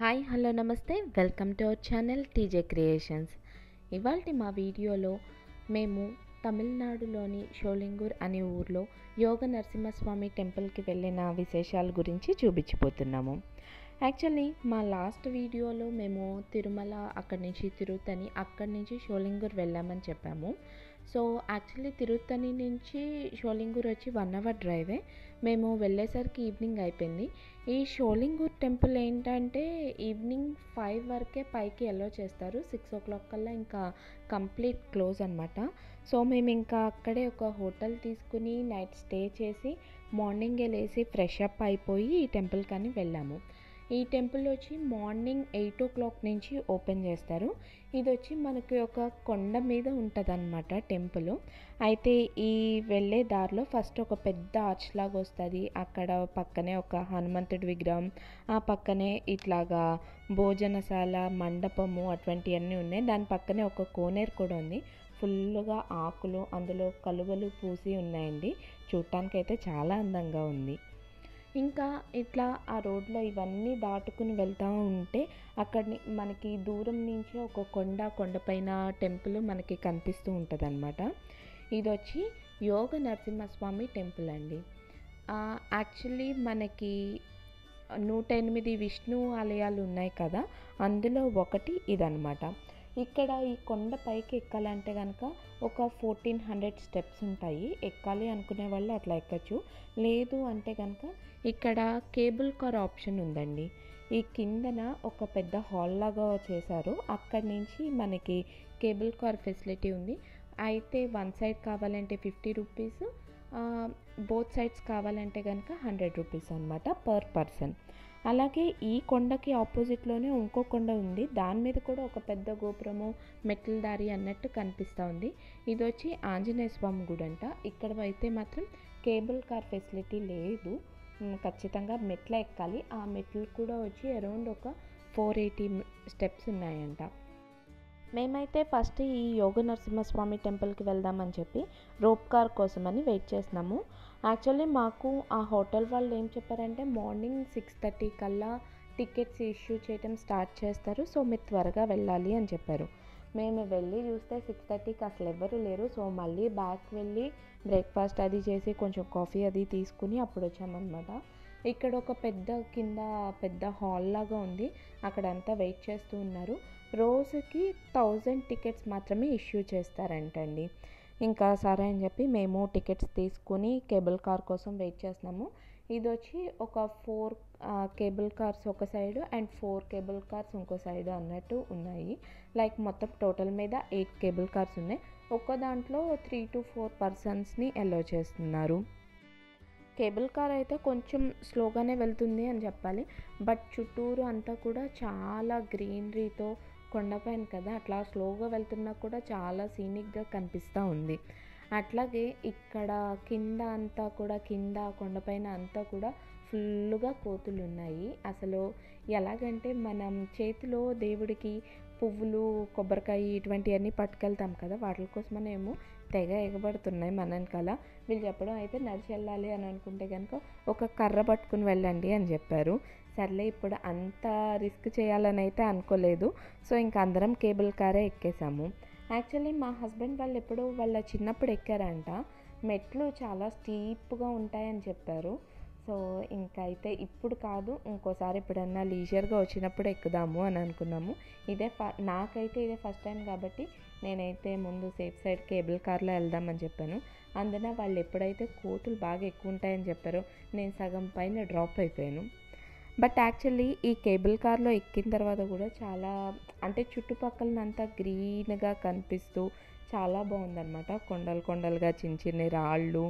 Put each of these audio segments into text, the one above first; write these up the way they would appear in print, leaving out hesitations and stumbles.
Hi hello నమస్తే welcome to our channel TJ creations. ఇవాల్టి మా వీడియోలో మేము తమిళనాడులోని షోలింగూర్ అనే ఊర్లో యోగ నరసింహస్వామి టెంపుల్కి వెళ్ళిన విశేషాల గురించి చూపించిపోతున్నాము. యాక్చువల్లీ మా లాస్ట్ వీడియోలో మేము తిరుమల, అక్కడి నుంచి తిరుత్తని, అక్కడి నుంచి షోలింగూర్ వెళ్ళామని చెప్పాము. సో యాక్చువల్లీ తిరుత్తని నుంచి షోలింగూర్ వచ్చి 1 అవర్ డ్రైవే. మేము వెళ్ళేసరికి ఈవినింగ్ అయిపోయింది. ఈ షోలింగూర్ టెంపుల్ ఏంటంటే ఈవినింగ్ 5 వరకే పైకి ఎల్లో చేస్తారు. 6 o'clock కల్లా ఇంకా కంప్లీట్ క్లోజ్ అనమాట. సో మేము ఇంకా అక్కడే ఒక హోటల్ తీసుకుని నైట్ స్టే చేసి మార్నింగే లేసి ఫ్రెష్ అప్ అయిపోయి ఈ టెంపుల్ కానీ వెళ్ళాము. ఈ టెంపుల్ వచ్చి మార్నింగ్ 8 o'clock నుంచి ఓపెన్ చేస్తారు. ఇది వచ్చి మనకి ఒక కొండ మీద ఉంటుంది అనమాట టెంపుల్. అయితే ఈ వెళ్ళే దారిలో ఫస్ట్ ఒక పెద్ద ఆర్చ్ లాగా వస్తుంది. అక్కడ పక్కనే ఒక హనుమంతుడి విగ్రహం, ఆ పక్కనే ఇట్లాగా భోజనశాల, మండపము అటువంటివన్నీ ఉన్నాయి. దాని పక్కనే ఒక కోనేరు కూడా ఉంది. ఫుల్గా ఆకులు, అందులో కలువలు పూసి ఉన్నాయండి. చూడటానికైతే చాలా అందంగా ఉంది. ఇంకా ఇట్లా ఆ రోడ్లో ఇవన్నీ దాటుకుని వెళ్తూ ఉంటే అక్కడిని మనకి దూరం నుంచి ఒక కొండపైన టెంపుల్ మనకి కనిపిస్తూ ఉంటుంది అనమాట. ఇది వచ్చి యోగ నరసింహస్వామి టెంపుల్ అండి. యాక్చువల్లీ మనకి 108 విష్ణు ఆలయాలు ఉన్నాయి కదా, అందులో ఒకటి ఇదనమాట. ఇక్కడ ఈ కొండ పైకి ఎక్కాలంటే కనుక ఒక 1400 స్టెప్స్ ఉంటాయి. ఎక్కాలి అనుకునే వాళ్ళు అట్లా ఎక్కచ్చు. లేదు అంటే కనుక ఇక్కడ కేబుల్ కార్ ఆప్షన్ ఉందండి. ఈ కిందన ఒక పెద్ద హాల్ లాగా చేశారు. అక్కడి నుంచి మనకి కేబుల్ కార్ ఫెసిలిటీ ఉంది. అయితే వన్ సైడ్ కావాలంటే 50 రూపీస్, బోత్ సైడ్స్ కావాలంటే కనుక 100 రూపీస్ అనమాట పర్ పర్సన్. అలాగే ఈ కొండకి ఆపోజిట్లోనే ఇంకో కొండ ఉంది. దాని మీద కూడా ఒక పెద్ద గోపురము, మెట్ల దారి అన్నట్టు కనిపిస్తూ ఉంది. ఇది వచ్చి ఆంజనేయ స్వామి గుడి అంట. ఇక్కడ అయితే మాత్రం కేబుల్ కార్ ఫెసిలిటీ లేదు. ఖచ్చితంగా మెట్ల ఎక్కాలి. ఆ మెట్లు కూడా వచ్చి అరౌండ్ ఒక 480 స్టెప్స్ ఉన్నాయంట. మేమైతే ఫస్ట్ ఈ యోగ నరసింహస్వామి టెంపుల్కి వెళ్దామని చెప్పి రోప్ కార్ కోసమని వెయిట్ చేస్తున్నాము. యాక్చువల్లీ మాకు ఆ హోటల్ వాళ్ళు ఏం చెప్పారంటే మార్నింగ్ 6:30 కల్లా టికెట్స్ ఇష్యూ చేయడం స్టార్ట్ చేస్తారు. సో మీరు త్వరగా వెళ్ళాలి అని చెప్పారు. మేము వెళ్ళి చూస్తే 6:30కి అసలు ఎవ్వరూ లేరు. సో మళ్ళీ బ్యాక్ వెళ్ళి బ్రేక్ఫాస్ట్ అది చేసి కొంచెం కాఫీ అది తీసుకుని అప్పుడు వచ్చామన్నమాట. ఇక్కడ ఒక కింద పెద్ద హాల్ లాగా ఉంది. అక్కడంతా వెయిట్ చేస్తూ ఉన్నారు. రోజుకి 1000 టికెట్స్ మాత్రమే ఇష్యూ చేస్తారంటండి. ఇంకా సరే అని చెప్పి మేము టికెట్స్ తీసుకుని కేబుల్ కార్ కోసం వెయిట్ చేస్తున్నాము. ఇది వచ్చి ఒక 4 కేబుల్ కార్స్ ఒక సైడు అండ్ 4 కేబుల్ కార్స్ ఇంకో సైడు అన్నట్టు ఉన్నాయి. లైక్ మొత్తం టోటల్ మీద 8 కేబుల్ కార్స్ ఉన్నాయి. ఒక్క దాంట్లో 3 to 4 పర్సన్స్ని అలో చేస్తున్నారు. కేబుల్ కార్ అయితే కొంచెం స్లోగానే వెళ్తుంది అని చెప్పాలి. బట్ చుట్టూరు అంతా కూడా చాలా గ్రీనరీతో, కొండపైన కదా అట్లా స్లోగా వెళ్తున్నా కూడా చాలా సీనిక్గా కనిపిస్తూ ఉంది. అట్లాగే ఇక్కడ కింద అంతా కూడా, కింద కొండపైన అంతా కూడా ఫుల్గా కోతులు ఉన్నాయి. అసలు ఎలాగంటే మనం చేతిలో దేవుడికి పువ్వులు, కొబ్బరికాయ ఇటువంటివన్నీ పట్టుకెళ్తాం కదా, వాటి కోసమనేమో తెగ ఎగబడుతున్నాయి మన వెనకాల. వీళ్ళు చెప్పడం అయితే నడిచి వెళ్ళాలి అని అనుకుంటే కనుక ఒక కర్ర పట్టుకుని వెళ్ళండి అని చెప్పారు. సర్లే ఇప్పుడు అంత రిస్క్ చేయాలని అయితే అనుకోలేదు. సో ఇంకా అందరం కేబుల్ కారే ఎక్కేసాము. యాక్చువల్లీ మా హస్బెండ్ వాళ్ళు ఎప్పుడో వాళ్ళ చిన్నప్పుడు ఎక్కారంట. మెట్లు చాలా స్టీప్గా ఉంటాయని చెప్పారు. సో ఇంకా అయితే ఇప్పుడు కాదు, ఇంకోసారి ఎప్పుడన్నా లీజర్గా వచ్చినప్పుడు ఎక్కుదాము అని అనుకున్నాము. నాకైతే ఇదే ఫస్ట్ టైం కాబట్టి నేనైతే ముందు సేఫ్ సైడ్ కేబుల్ కార్లో వెళ్దామని చెప్పాను. అందున వాళ్ళు ఎప్పుడైతే కోతులు బాగా ఎక్కువ ఉంటాయని చెప్పారో నేను సగం పైన డ్రాప్ అయిపోయాను. బట్ యాక్చువల్లీ ఈ కేబుల్ కార్లో ఎక్కిన తర్వాత కూడా చాలా, అంటే చుట్టుపక్కలనంతా గ్రీన్గా కనిపిస్తూ చాలా బాగుందన్నమాట. కొండలుగా చిన్న చిన్న రాళ్ళు,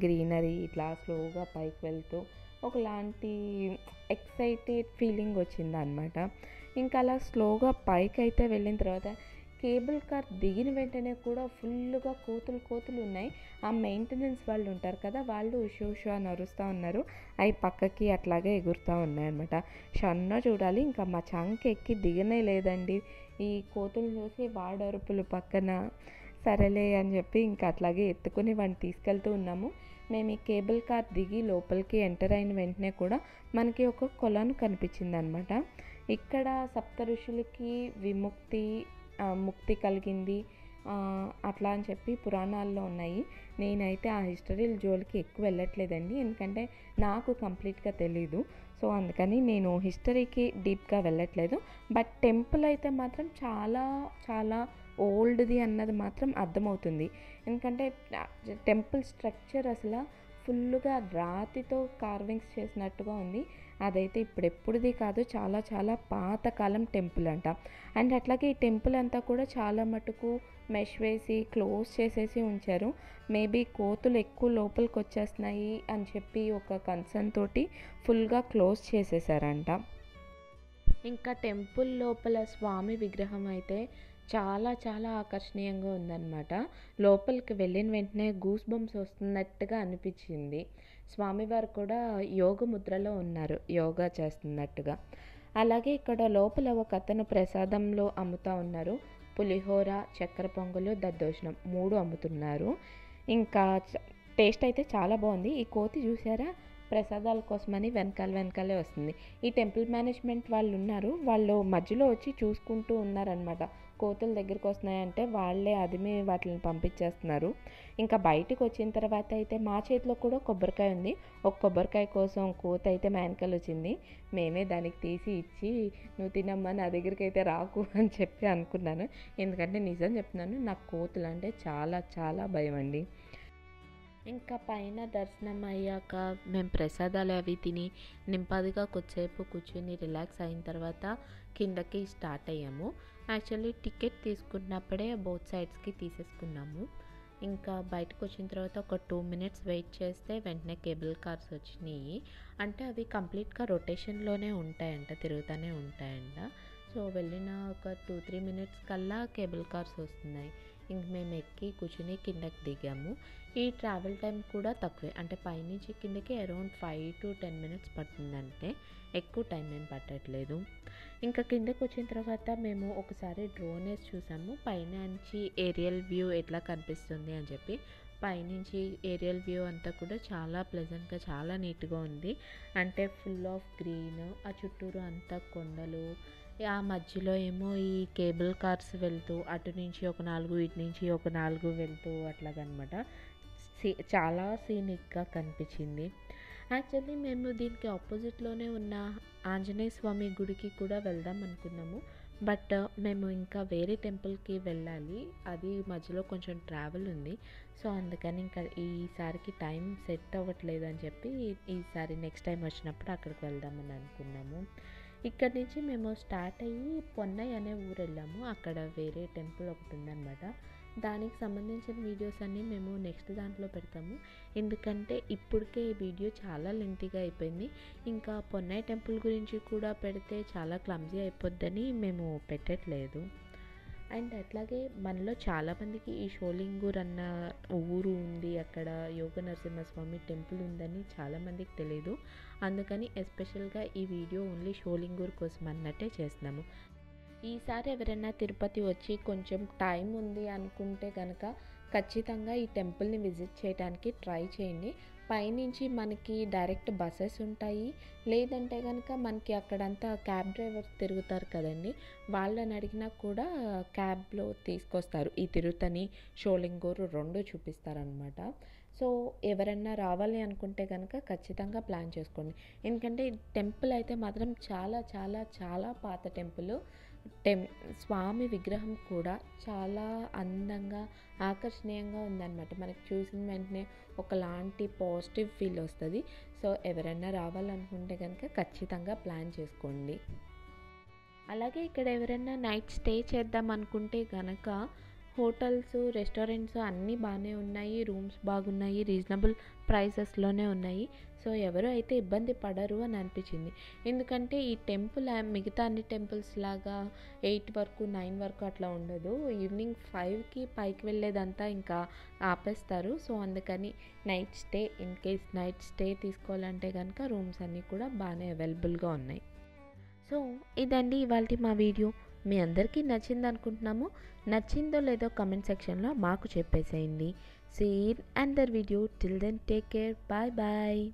గ్రీనరీ, ఇట్లా స్లోగా పైకి వెళ్తూ ఒకలాంటి ఎక్సైటెడ్ ఫీలింగ్ వచ్చిందనమాట. ఇంకా అలా స్లోగా పైకి అయితే వెళ్ళిన తర్వాత కేబుల్ కార్ దిగిన వెంటనే కూడా ఫుల్గా కోతులు ఉన్నాయి. ఆ మెయింటెనెన్స్ వాళ్ళు ఉంటారు కదా, వాళ్ళు ఉషు అని అరుస్తూ ఉన్నారు. అవి పక్కకి అట్లాగే ఎగురుతూ ఉన్నాయన్నమాట. షన్న చూడాలి, ఇంకా మా చంక ఎక్కి దిగనే లేదండి. ఈ కోతులు చూసి వాడరుపులు పక్కన. సరేలే అని చెప్పి ఇంకా అట్లాగే ఎత్తుకుని వాడిని తీసుకెళ్తూ ఉన్నాము. మేము ఈ కేబుల్ కార్ దిగి లోపలికి ఎంటర్ అయిన వెంటనే కూడా మనకి ఒక కొలను కనిపించింది అనమాట. ఇక్కడ సప్త ఋషులకి ముక్తి కలిగింది అట్లా అని చెప్పి పురాణాల్లో ఉన్నాయి. నేనైతే ఆ హిస్టరీ జోలికి ఎక్కువ వెళ్ళట్లేదండి, ఎందుకంటే నాకు కంప్లీట్గా తెలీదు. సో అందుకని నేను హిస్టరీకి డీప్గా వెళ్ళట్లేదు. బట్ టెంపుల్ అయితే మాత్రం చాలా చాలా ఓల్డ్ది అన్నది మాత్రం అర్థమవుతుంది. ఎందుకంటే టెంపుల్ స్ట్రక్చర్ అసలు ఫుల్గా రాతితో కార్వింగ్స్ చేసినట్టుగా ఉంది. అదైతే ఇప్పుడెప్పుడుది కాదు, చాలా చాలా పాతకాలం టెంపుల్ అంట. అండ్ అట్లాగే ఈ టెంపుల్ అంతా కూడా చాలా మటుకు మెష్ వేసి క్లోజ్ చేసేసి ఉంచారు. మేబీ కోతులు ఎక్కువ లోపలికి వచ్చేస్తున్నాయి అని చెప్పి ఒక కన్సర్న్ తోటి ఫుల్గా క్లోజ్ చేసేసారంట. ఇంకా టెంపుల్ లోపల స్వామి విగ్రహం అయితే చాలా చాలా ఆకర్షణీయంగా ఉందన్నమాట. లోపలికి వెళ్ళిన వెంటనే గూస్ బంప్స్ వస్తున్నట్టుగా అనిపించింది. స్వామివారు కూడా యోగ ముద్రలో ఉన్నారు, యోగా చేస్తున్నట్టుగా. అలాగే ఇక్కడ లోపల ఒక అతను ప్రసాదంలో అమ్ముతూ ఉన్నారు. పులిహోర, చక్కెర పొంగలు, దద్దోజనం 3 అమ్ముతున్నారు. ఇంకా టేస్ట్ అయితే చాలా బాగుంది. ఈ కోతి చూసారా, ప్రసాదాల కోసమని వెనకాలే వస్తుంది. ఈ టెంపుల్ మేనేజ్మెంట్ వాళ్ళు ఉన్నారు, వాళ్ళు మధ్యలో వచ్చి చూసుకుంటూ ఉన్నారనమాట. కోతుల దగ్గరికి వస్తున్నాయంటే వాళ్ళే అదిమి వాటిని పంపించేస్తున్నారు. ఇంకా బయటకు వచ్చిన తర్వాత అయితే మా చేతిలో కూడా కొబ్బరికాయ ఉంది. ఒక కొబ్బరికాయ కోసం కోతి అయితే మేనకలు వచ్చింది. మేమే దానికి తీసి ఇచ్చి, నువ్వు తినమ్మా, నా దగ్గరికి అయితే రాకు అని చెప్పి అనుకున్నాను. ఎందుకంటే నిజం చెప్తున్నాను, నాకు కోతులు అంటే చాలా చాలా భయం అండి. ఇంకా పైన దర్శనం అయ్యాక మేము ప్రసాదాలు అవి తిని నింపాదిగా కొద్దిసేపు కూర్చుని రిలాక్స్ అయిన తర్వాత కిందకి స్టార్ట్ అయ్యాము. యాక్చువల్లీ టికెట్ తీసుకున్నప్పుడే బోత్ సైడ్స్కి తీసేసుకున్నాము. ఇంకా బయటకు వచ్చిన తర్వాత ఒక 2 minutes వెయిట్ చేస్తే వెంటనే కేబుల్ కార్స్ వచ్చినాయి. అంటే అవి కంప్లీట్గా రొటేషన్లోనే ఉంటాయంట, తిరుగుతూనే ఉంటాయంట. సో వెళ్ళిన ఒక 2-3 minutes కల్లా కేబుల్ కార్స్ వస్తున్నాయి. ఇంక మేము ఎక్కి కూర్చుని కిందకి దిగాము. ఈ ట్రావెల్ టైం కూడా తక్కువే, అంటే పైనుంచి కిందకి అరౌండ్ 5 to 10 minutes పడుతుందంటే, ఎక్కువ టైం ఏం పట్టట్లేదు. ఇంకా కిందకి వచ్చిన తర్వాత మేము ఒకసారి డ్రోన్ వేసి చూసాము, పైనుంచి ఏరియల్ వ్యూ ఎట్లా కనిపిస్తుంది అని చెప్పి. పైనుంచి ఏరియల్ వ్యూ అంతా కూడా చాలా ప్లెజెంట్గా, చాలా నీట్గా ఉంది. అంటే ఫుల్ ఆఫ్ గ్రీన్, ఆ చుట్టూరు అంతా కొండలు, ఆ మధ్యలో ఏమో ఈ కేబుల్ కార్స్ వెళ్తూ అటు నుంచి ఒక 4, ఇటు నుంచి ఒక 4 వెళ్తూ అట్లాగనమాట. చాలా సీనిక్గా కనిపించింది. యాక్చువల్లీ మేము దీనికి ఆపోజిట్లోనే ఉన్న ఆంజనేయ స్వామి గుడికి కూడా వెళ్దాం అనుకున్నాము. బట్ మేము ఇంకా వేరే టెంపుల్కి వెళ్ళాలి, అది మధ్యలో కొంచెం ట్రావెల్ ఉంది. సో అందుకని ఇంకా ఈసారికి టైం సెట్ అవ్వట్లేదు అని చెప్పి ఈసారి నెక్స్ట్ టైం వచ్చినప్పుడు అక్కడికి వెళ్దామని అనుకున్నాము. ఇక్కడ నుంచి మేము స్టార్ట్ అయ్యి పొన్నై అనే ఊరు వెళ్ళాము. అక్కడ వేరే టెంపుల్ ఒకటి ఉందన్నమాట. దానికి సంబంధించిన వీడియోస్ అన్నీ మేము నెక్స్ట్ దాంట్లో పెడతాము, ఎందుకంటే ఇప్పటికే ఈ వీడియో చాలా లెంతీగా అయిపోయింది. ఇంకా పొన్నై టెంపుల్ గురించి కూడా పెడితే చాలా క్లమ్జీ అయిపోద్దని మేము పెట్టట్లేదు. అండ్ అట్లాగే మనలో చాలామందికి ఈ షోలింగూర్ అన్న ఊరు ఉంది, అక్కడ యోగ నరసింహస్వామి టెంపుల్ ఉందని చాలామందికి తెలియదు. అందుకని ఎస్పెషల్గా ఈ వీడియో ఓన్లీ షోలింగూర్ కోసం అన్నట్టే చేస్తున్నాము. ఈసారి ఎవరైనా తిరుపతి వచ్చి కొంచెం టైం ఉంది అనుకుంటే కనుక ఖచ్చితంగా ఈ టెంపుల్ని విజిట్ చేయడానికి ట్రై చేయండి. పైనుంచి మనకి డైరెక్ట్ బస్సెస్ ఉంటాయి, లేదంటే కనుక మనకి అక్కడంతా క్యాబ్ డ్రైవర్స్ తిరుగుతారు కదండి, వాళ్ళని అడిగినా కూడా క్యాబ్లో తీసుకొస్తారు. ఈ తిరుతని, షోలింగూర్ 2 చూపిస్తారనమాట. సో ఎవరన్నా రావాలి అనుకుంటే కనుక ఖచ్చితంగా ప్లాన్ చేసుకోండి. ఎందుకంటే టెంపుల్ అయితే మాత్రం చాలా చాలా చాలా పాత టెంపుల్. స్వామి విగ్రహం కూడా చాలా అందంగా, ఆకర్షణీయంగా ఉందన్నమాట. మనకి చూసిన వెంటనే ఒకలాంటి పాజిటివ్ ఫీల్ వస్తుంది. సో ఎవరైనా రావాలనుకుంటే కనుక ఖచ్చితంగా ప్లాన్ చేసుకోండి. అలాగే ఇక్కడ ఎవరైనా నైట్ స్టే చేద్దాం అనుకుంటే కనుక హోటల్స్, రెస్టారెంట్స్ అన్నీ బాగానే ఉన్నాయి, రూమ్స్ బాగున్నాయి, రీజనబుల్ ప్రైసెస్లోనే ఉన్నాయి. సో ఎవరు అయితే ఇబ్బంది పడరు అని అనిపించింది. ఎందుకంటే ఈ టెంపుల్ మిగతా అన్ని టెంపుల్స్ లాగా 8 వరకు 9 వరకు అట్లా ఉండదు. ఈవినింగ్ 5కి పైకి వెళ్ళేదంతా ఇంకా ఆపేస్తారు. సో అందుకని night stay, in case night stay తీసుకోవాలంటే కనుక రూమ్స్ అన్నీ కూడా బాగానే అవైలబుల్గా ఉన్నాయి. సో ఇదండి ఇవాల్టి మా వీడియో. మీ అందరికీ నచ్చింది అనుకుంటున్నాము. నచ్చిందో లేదో కమెంట్ సెక్షన్లో మాకు చెప్పేసేయండి. See you in another video. Till then, take care. Bye bye.